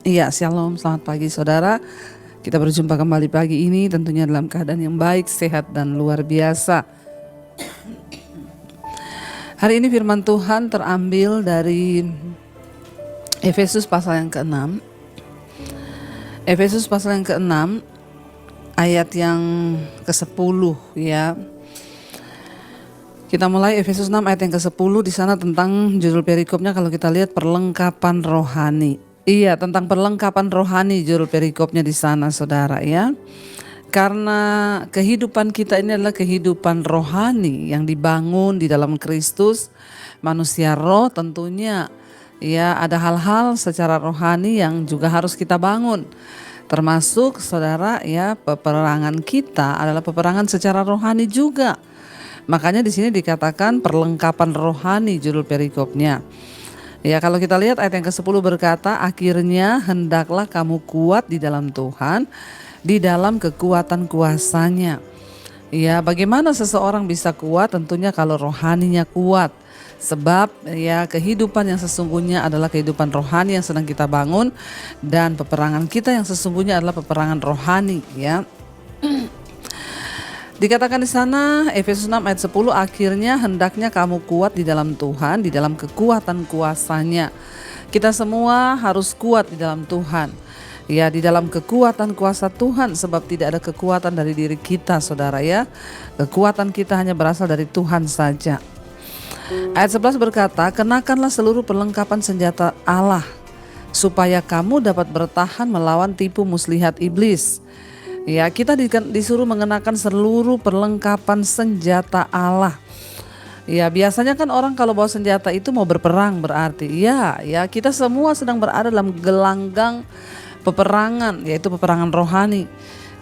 Iya, shalom, selamat pagi saudara. Kita berjumpa kembali pagi ini tentunya dalam keadaan yang baik, sehat, dan luar biasa. Hari ini firman Tuhan terambil dari Efesus pasal yang ke-6. Efesus pasal yang ke-6 ayat yang ke-10 ya. Kita mulai Efesus 6 ayat yang ke-10. Di sana tentang judul perikopnya kalau kita lihat perlengkapan rohani. Iya, tentang perlengkapan rohani judul perikopnya di sana saudara ya. Karena kehidupan kita ini adalah kehidupan rohani yang dibangun di dalam Kristus, manusia roh tentunya ya ada hal-hal secara rohani yang juga harus kita bangun. Termasuk saudara ya, peperangan kita adalah peperangan secara rohani juga. Makanya di sini dikatakan perlengkapan rohani judul perikopnya. Ya, kalau kita lihat ayat yang ke-10 berkata, akhirnya hendaklah kamu kuat di dalam Tuhan, di dalam kekuatan kuasanya. Ya, bagaimana seseorang bisa kuat? Tentunya kalau rohaninya kuat. Sebab ya kehidupan yang sesungguhnya adalah kehidupan rohani yang sedang kita bangun, dan peperangan kita yang sesungguhnya adalah peperangan rohani ya. Dikatakan di sana Efesus 6 ayat 10, akhirnya hendaknya kamu kuat di dalam Tuhan, di dalam kekuatan kuasanya. Kita semua harus kuat di dalam Tuhan. Ya, di dalam kekuatan kuasa Tuhan, sebab tidak ada kekuatan dari diri kita saudara ya. Kekuatan kita hanya berasal dari Tuhan saja. Ayat 11 berkata, kenakanlah seluruh perlengkapan senjata Allah, supaya kamu dapat bertahan melawan tipu muslihat iblis. Ya, kita disuruh mengenakan seluruh perlengkapan senjata Allah. Ya, biasanya kan orang kalau bawa senjata itu mau berperang berarti. Ya, kita semua sedang berada dalam gelanggang peperangan, yaitu peperangan rohani.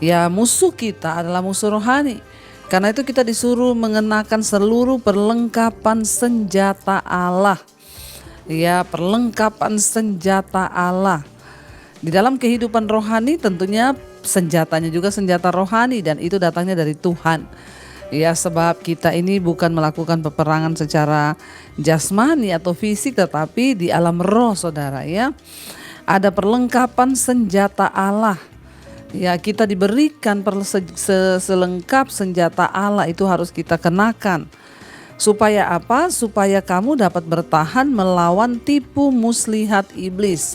Ya, musuh kita adalah musuh rohani. Karena itu kita disuruh mengenakan seluruh perlengkapan senjata Allah. Ya, perlengkapan senjata Allah. Di dalam kehidupan rohani tentunya senjatanya juga senjata rohani, dan itu datangnya dari Tuhan. Ya, sebab kita ini bukan melakukan peperangan secara jasmani atau fisik, tetapi di alam roh saudara ya. Ada perlengkapan senjata Allah. Ya, kita diberikan selengkap senjata Allah itu harus kita kenakan. Supaya apa? Supaya kamu dapat bertahan melawan tipu muslihat iblis.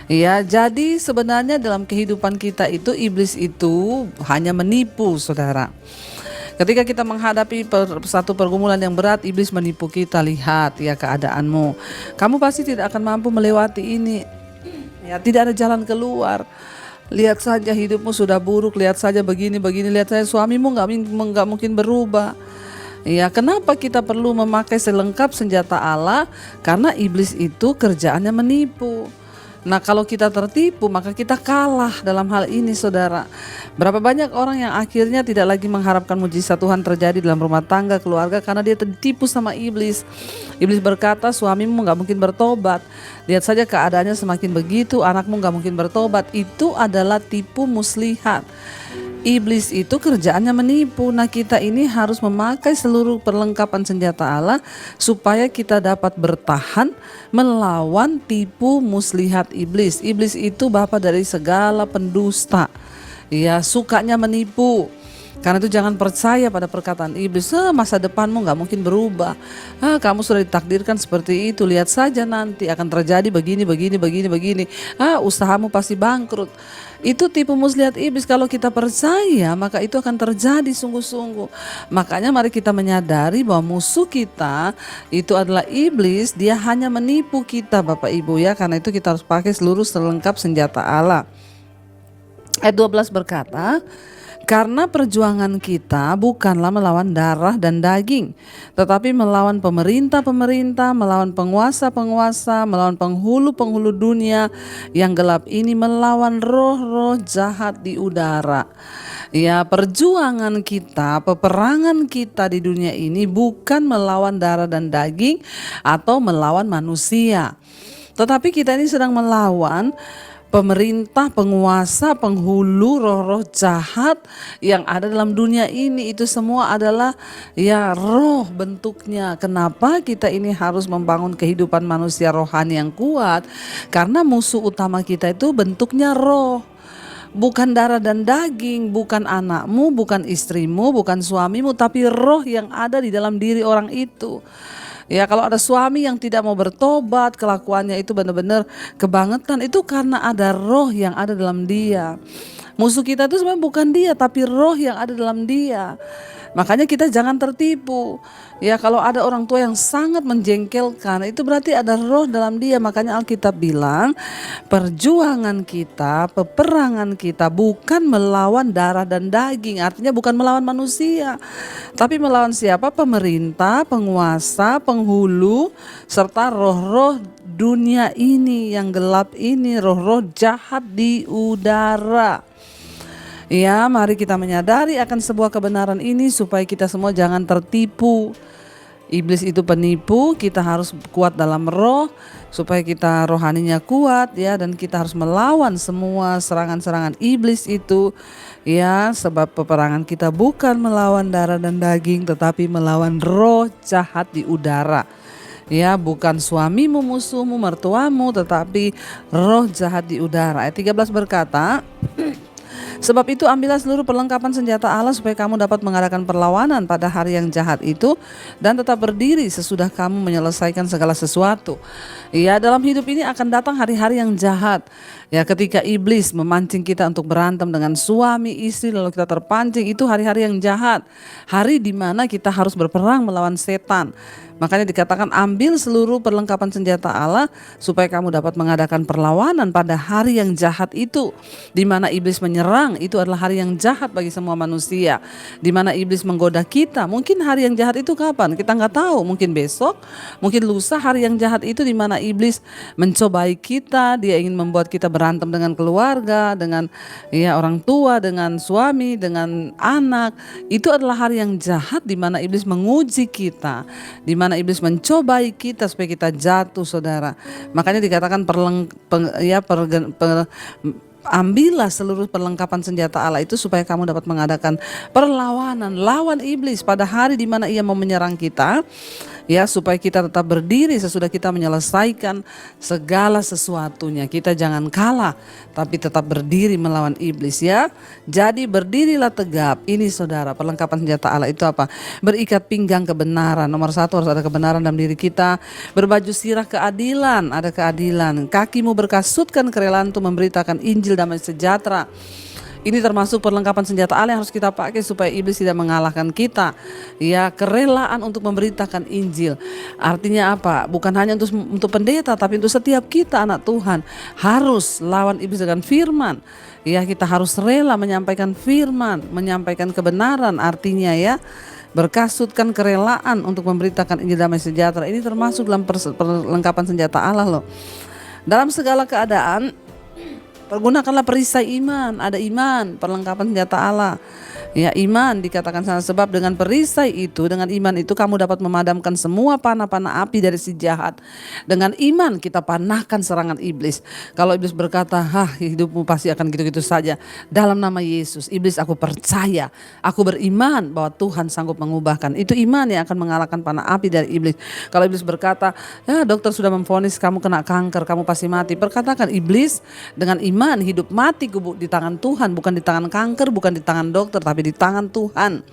Ya, jadi sebenarnya dalam kehidupan kita itu iblis itu hanya menipu saudara. Ketika kita menghadapi satu pergumulan yang berat, iblis menipu kita. Lihat ya keadaanmu, kamu pasti tidak akan mampu melewati ini. Ya, tidak ada jalan keluar. Lihat saja hidupmu sudah buruk, lihat saja begini, lihat saja suamimu nggak mungkin berubah. Ya, kenapa kita perlu memakai selengkap senjata Allah? Karena iblis itu kerjaannya menipu. Nah, kalau kita tertipu maka kita kalah dalam hal ini saudara. Berapa banyak orang yang akhirnya tidak lagi mengharapkan mujizat Tuhan terjadi dalam rumah tangga, keluarga, karena dia tertipu sama iblis. Iblis berkata suamimu gak mungkin bertobat, lihat saja keadaannya semakin begitu, anakmu gak mungkin bertobat. Itu adalah tipu muslihat. Iblis itu kerjaannya menipu. Nah, kita ini harus memakai seluruh perlengkapan senjata Allah supaya kita dapat bertahan melawan tipu muslihat iblis. Iblis itu bapa dari segala pendusta. Ya, sukanya menipu. Karena itu jangan percaya pada perkataan iblis, masa depanmu gak mungkin berubah, kamu sudah ditakdirkan seperti itu, lihat saja nanti akan terjadi begini, usahamu pasti bangkrut. Itu tipu muslihat iblis. Kalau kita percaya maka itu akan terjadi sungguh-sungguh. Makanya mari kita menyadari bahwa musuh kita itu adalah iblis. Dia hanya menipu kita Bapak Ibu ya. Karena itu kita harus pakai seluruh selengkap senjata Allah. Ayat 12 berkata, karena perjuangan kita bukanlah melawan darah dan daging, tetapi melawan pemerintah-pemerintah, melawan penguasa-penguasa, melawan penghulu-penghulu dunia yang gelap ini, melawan roh-roh jahat di udara. Ya, perjuangan kita, peperangan kita di dunia ini bukan melawan darah dan daging atau melawan manusia. Tetapi kita ini sedang melawan pemerintah, penguasa, penghulu, roh-roh jahat yang ada dalam dunia ini. Itu semua adalah ya roh bentuknya. Kenapa kita ini harus membangun kehidupan manusia rohani yang kuat? Karena musuh utama kita itu bentuknya roh. Bukan darah dan daging, bukan anakmu, bukan istrimu, bukan suamimu, tapi roh yang ada di dalam diri orang itu. Ya, kalau ada suami yang tidak mau bertobat, kelakuannya itu benar-benar kebangetan, itu karena ada roh yang ada dalam dia. Musuh kita itu sebenarnya bukan dia, tapi roh yang ada dalam dia. Makanya kita jangan tertipu. Ya, kalau ada orang tua yang sangat menjengkelkan, itu berarti ada roh dalam dia. Makanya Alkitab bilang, perjuangan kita, peperangan kita bukan melawan darah dan daging. Artinya bukan melawan manusia, tapi melawan siapa? Pemerintah, penguasa, penghulu, serta roh-roh dunia ini yang gelap ini, roh-roh jahat di udara. Ya, mari kita menyadari akan sebuah kebenaran ini supaya kita semua jangan tertipu. Iblis itu penipu, kita harus kuat dalam roh supaya kita rohaninya kuat ya, dan kita harus melawan semua serangan-serangan iblis itu ya, sebab peperangan kita bukan melawan darah dan daging tetapi melawan roh jahat di udara. Ya, bukan suamimu, musuhmu, mertuamu, tetapi roh jahat di udara. Ayat 13 berkata, sebab itu ambillah seluruh perlengkapan senjata Allah supaya kamu dapat mengadakan perlawanan pada hari yang jahat itu dan tetap berdiri sesudah kamu menyelesaikan segala sesuatu. Ya, dalam hidup ini akan datang hari-hari yang jahat. Ya, ketika iblis memancing kita untuk berantem dengan suami, istri, lalu kita terpancing, itu hari-hari yang jahat. Hari di mana kita harus berperang melawan setan. Makanya dikatakan ambil seluruh perlengkapan senjata Allah supaya kamu dapat mengadakan perlawanan pada hari yang jahat itu. Di mana iblis menyerang, itu adalah hari yang jahat bagi semua manusia. Di mana iblis menggoda kita, mungkin hari yang jahat itu kapan? Kita nggak tahu, mungkin besok, mungkin lusa. Hari yang jahat itu di mana iblis mencobai kita, dia ingin membuat kita berantem dengan keluarga, dengan ya orang tua, dengan suami, dengan anak. Itu adalah hari yang jahat di mana iblis menguji kita, di mana iblis mencobai kita supaya kita jatuh, saudara. Makanya dikatakan ambillah seluruh perlengkapan senjata Allah itu supaya kamu dapat mengadakan perlawanan, lawan iblis pada hari di mana ia mau menyerang kita. Ya, supaya kita tetap berdiri sesudah kita menyelesaikan segala sesuatunya. Kita jangan kalah, tapi tetap berdiri melawan iblis ya. Jadi berdirilah tegap. Ini saudara, perlengkapan senjata Allah itu apa? Berikat pinggang kebenaran. Nomor 1 harus ada kebenaran dalam diri kita. Berbaju sirah keadilan, ada keadilan. Kakimu berkasutkan kerelaan untuk memberitakan Injil damai sejahtera. Ini termasuk perlengkapan senjata Allah yang harus kita pakai supaya iblis tidak mengalahkan kita. Ya, kerelaan untuk memberitakan Injil. Artinya apa? Bukan hanya untuk pendeta, tapi untuk setiap kita anak Tuhan. Harus lawan iblis dengan firman. Ya, kita harus rela menyampaikan firman, menyampaikan kebenaran, artinya ya. Berkasutkan kerelaan untuk memberitakan Injil damai sejahtera. Ini termasuk dalam perlengkapan senjata Allah loh. Dalam segala keadaan pergunakanlah perisai iman. Ada iman, perlengkapan senjata Allah. Ya, iman dikatakan sana, sebab dengan perisai itu, dengan iman itu kamu dapat memadamkan semua panah-panah api dari si jahat. Dengan iman kita panahkan serangan iblis. Kalau iblis berkata, hidupmu pasti akan gitu-gitu saja. Dalam nama Yesus, iblis aku percaya, aku beriman bahwa Tuhan sanggup mengubahkan. Itu iman yang akan mengalahkan panah api dari iblis. Kalau iblis berkata, ya dokter sudah memvonis kamu kena kanker, kamu pasti mati. Perkatakan, iblis, dengan iman hidup mati di tangan Tuhan, bukan di tangan kanker, bukan di tangan dokter, tapi di tangan Tuhan.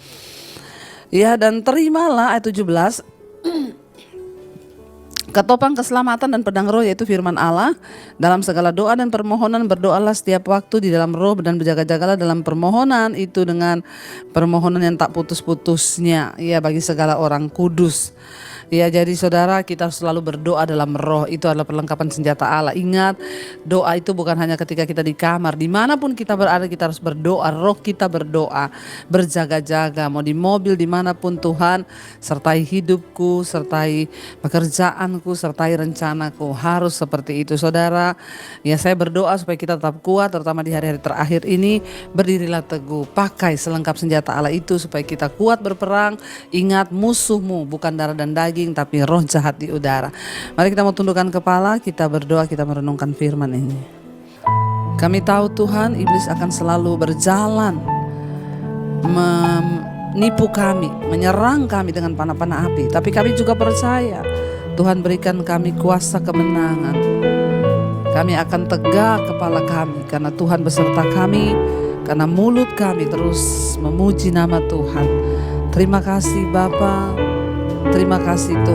Ya, dan terimalah ayat 17 ketopang keselamatan dan pedang roh, yaitu firman Allah. Dalam segala doa dan permohonan berdoalah setiap waktu di dalam roh, dan berjaga-jagalah dalam permohonan itu dengan permohonan yang tak putus-putusnya ya bagi segala orang kudus. Ya, jadi saudara, kita harus selalu berdoa dalam roh. Itu adalah perlengkapan senjata Allah. Ingat, doa itu bukan hanya ketika kita di kamar. Dimanapun kita berada, kita harus berdoa. Roh kita berdoa, berjaga-jaga. Mau di mobil, dimanapun Tuhan, sertai hidupku, sertai pekerjaanku, sertai rencanaku. Harus seperti itu, saudara. Ya, saya berdoa supaya kita tetap kuat, terutama di hari-hari terakhir ini. Berdirilah teguh, pakai selengkap senjata Allah itu supaya kita kuat berperang. Ingat, musuhmu bukan darah dan daging, tapi roh jahat di udara. Mari kita mau tundukkan kepala, kita berdoa, kita merenungkan firman ini. Kami tahu Tuhan, iblis akan selalu berjalan menipu kami, menyerang kami dengan panah-panah api. Tapi kami juga percaya Tuhan berikan kami kuasa kemenangan. Kami akan tegak kepala kami karena Tuhan beserta kami, karena mulut kami terus memuji nama Tuhan. Terima kasih Bapa, terima kasih Tuhan.